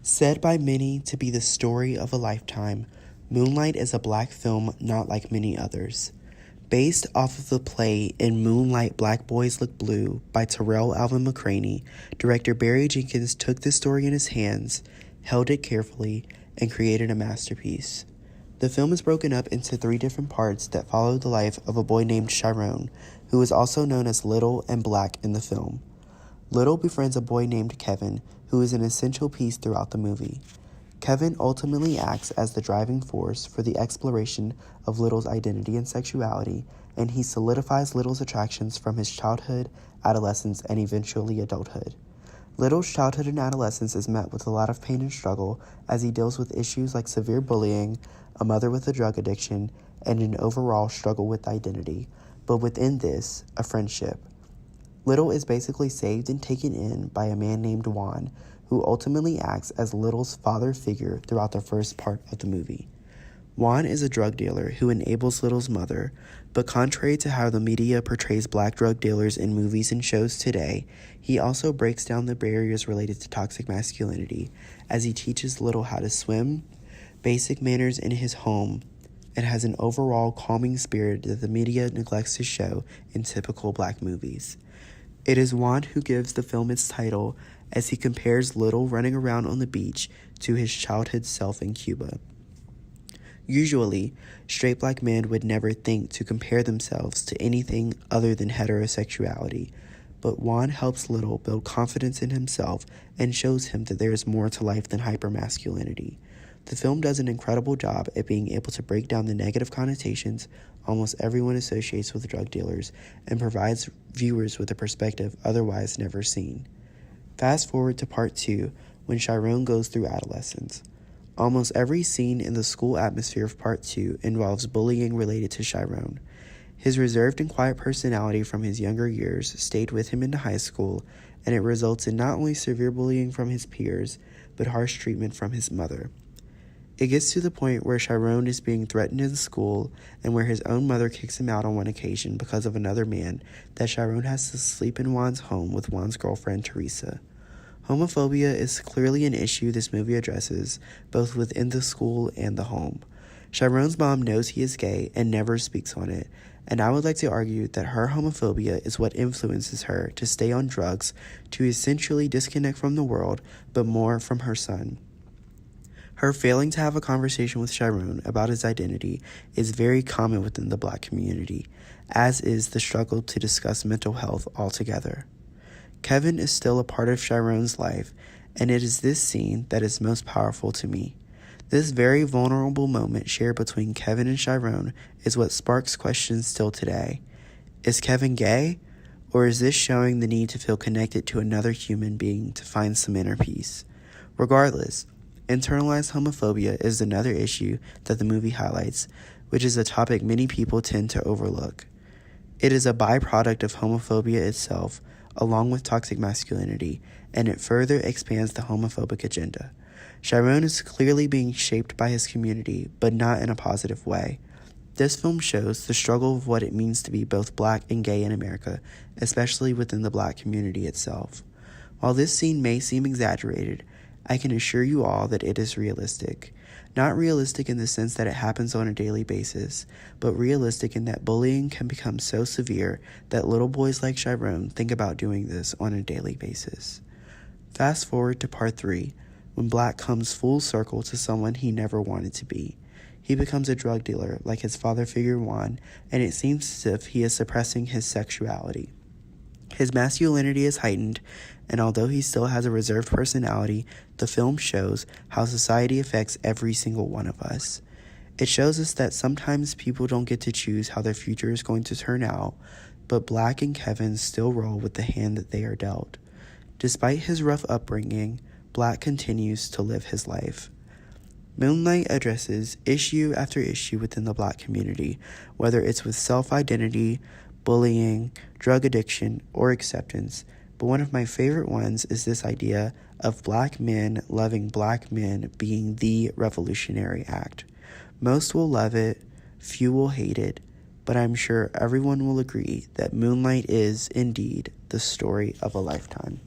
Said by many to be the story of a lifetime, Moonlight is a black film not like many others. Based off of the play In Moonlight Black Boys Look Blue by Terrell Alvin McCraney, director Barry Jenkins took this story in his hands, held it carefully, and created a masterpiece. The film is broken up into 3 different parts that follow the life of a boy named Chiron, who is also known as Little and Black in the film. Little befriends a boy named Kevin, who is an essential piece throughout the movie. Kevin ultimately acts as the driving force for the exploration of Little's identity and sexuality, and he solidifies Little's attractions from his childhood, adolescence, and eventually adulthood. Little's childhood and adolescence is met with a lot of pain and struggle as he deals with issues like severe bullying, a mother with a drug addiction, and an overall struggle with identity, but within this, a friendship. Little is basically saved and taken in by a man named Juan, who ultimately acts as Little's father figure throughout the first part of the movie. Juan is a drug dealer who enables Little's mother, but contrary to how the media portrays black drug dealers in movies and shows today, he also breaks down the barriers related to toxic masculinity as he teaches Little how to swim, basic manners in his home, and has an overall calming spirit that the media neglects to show in typical black movies. It is Juan who gives the film its title as he compares Little running around on the beach to his childhood self in Cuba. Usually, straight black men would never think to compare themselves to anything other than heterosexuality, but Juan helps Little build confidence in himself and shows him that there is more to life than hypermasculinity. The film does an incredible job at being able to break down the negative connotations almost everyone associates with drug dealers and provides viewers with a perspective otherwise never seen. Fast forward to part 2, when Chiron goes through adolescence. Almost every scene in the school atmosphere of part 2 involves bullying related to Chiron. His reserved and quiet personality from his younger years stayed with him into high school, and it results in not only severe bullying from his peers, but harsh treatment from his mother. It gets to the point where Chiron is being threatened in school and where his own mother kicks him out on one occasion because of another man that Chiron has to sleep in Juan's home with Juan's girlfriend, Teresa. Homophobia is clearly an issue this movie addresses, both within the school and the home. Chiron's mom knows he is gay and never speaks on it, and I would like to argue that her homophobia is what influences her to stay on drugs to essentially disconnect from the world, but more from her son. Her failing to have a conversation with Chiron about his identity is very common within the black community, as is the struggle to discuss mental health altogether. Kevin is still a part of Chiron's life, and it is this scene that is most powerful to me. This very vulnerable moment shared between Kevin and Chiron is what sparks questions still today. Is Kevin gay? Or is this showing the need to feel connected to another human being to find some inner peace? Regardless, internalized homophobia is another issue that the movie highlights, which is a topic many people tend to overlook. It is a byproduct of homophobia itself, along with toxic masculinity, and it further expands the homophobic agenda. Chiron is clearly being shaped by his community, but not in a positive way. This film shows the struggle of what it means to be both black and gay in America, especially within the black community itself. While this scene may seem exaggerated, I can assure you all that it is realistic. Not realistic in the sense that it happens on a daily basis, but realistic in that bullying can become so severe that little boys like Chiron think about doing this on a daily basis. Fast forward to part 3, when Black comes full circle to someone he never wanted to be. He becomes a drug dealer like his father figure Juan, and it seems as if he is suppressing his sexuality. His masculinity is heightened, and although he still has a reserved personality, the film shows how society affects every single one of us. It shows us that sometimes people don't get to choose how their future is going to turn out, but Black and Kevin still roll with the hand that they are dealt. Despite his rough upbringing, Black continues to live his life. Moonlight addresses issue after issue within the black community, whether it's with self-identity, bullying, drug addiction, or acceptance, but one of my favorite ones is this idea of black men loving black men being the revolutionary act. Most will love it, few will hate it, but I'm sure everyone will agree that Moonlight is, indeed, the story of a lifetime.